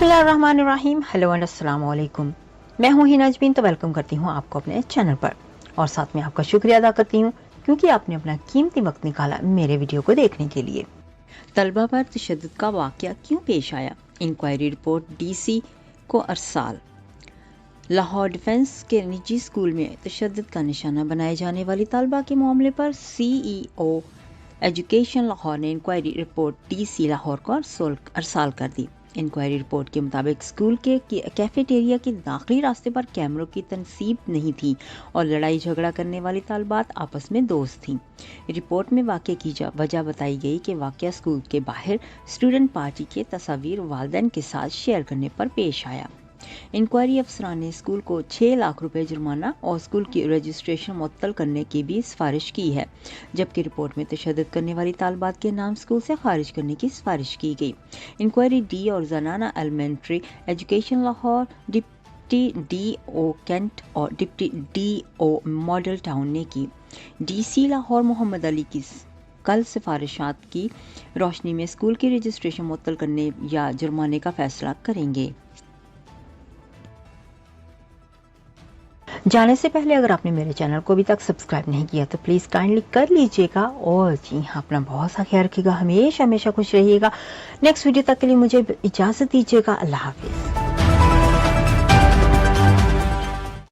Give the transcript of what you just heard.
बिस्मिल्लाहिर्रहमानिर्रहीम। Hello and अस्सलाम वालेकुम। मैं हूँ हिना अजमीन, तो वेलकम करती हूँ आपको अपने चैनल पर और साथ में आपका शुक्रिया अदा करती हूँ क्योंकि आपने अपना कीमती वक्त निकाला मेरे वीडियो को देखने के लिए। तलबा पर तशद्दुद का वाक़या क्यों पेश आया? इंक्वायरी रिपोर्ट DC को अरसाल। लाहौर डिफेंस के निजी स्कूल में तशद्दुद का निशाना बनाए जाने वाली तलबा के मामले पर CEO एजुकेशन लाहौर ने इंक्वायरी रिपोर्ट DC लाहौर को अरसाल कर दी। इंक्वायरी रिपोर्ट के मुताबिक स्कूल के कैफेटेरिया के दाखिली रास्ते पर कैमरों की तनसीब नहीं थी और लड़ाई झगड़ा करने वाली तालबात आपस में दोस्त थीं। रिपोर्ट में वाक़े की वजह बताई गई कि वाक़या स्कूल के बाहर स्टूडेंट पार्टी के तस्वीर वालिदैन के साथ शेयर करने पर पेश आया। इंक्वायरी अफसरान ने स्कूल को 6 लाख रुपए जुर्माना और स्कूल की रजिस्ट्रेशन मुअत्तल करने की भी सिफारिश की है, जबकि रिपोर्ट में तशद्दुद करने वाली तालबात के नाम स्कूल से खारिज करने की सिफारिश की गई। इंक्वायरी D और जनाना elementary education Lahore, deputy DO cantt और डिप्टी DO मॉडल टाउन ने की। DC लाहौर मोहम्मद अली की कल सिफारिशात की रोशनी में स्कूल की रजिस्ट्रेशन मुअत्तल करने या जुर्माने का फैसला करेंगे। जाने से पहले अगर आपने मेरे चैनल को अभी तक सब्सक्राइब नहीं किया तो प्लीज़ काइंडली कर लीजिएगा और जी हाँ, अपना बहुत सा ख्याल रखिएगा, हमेशा खुश रहिएगा। नेक्स्ट वीडियो तक के लिए मुझे इजाज़त दीजिएगा। अल्लाह हाफिज़।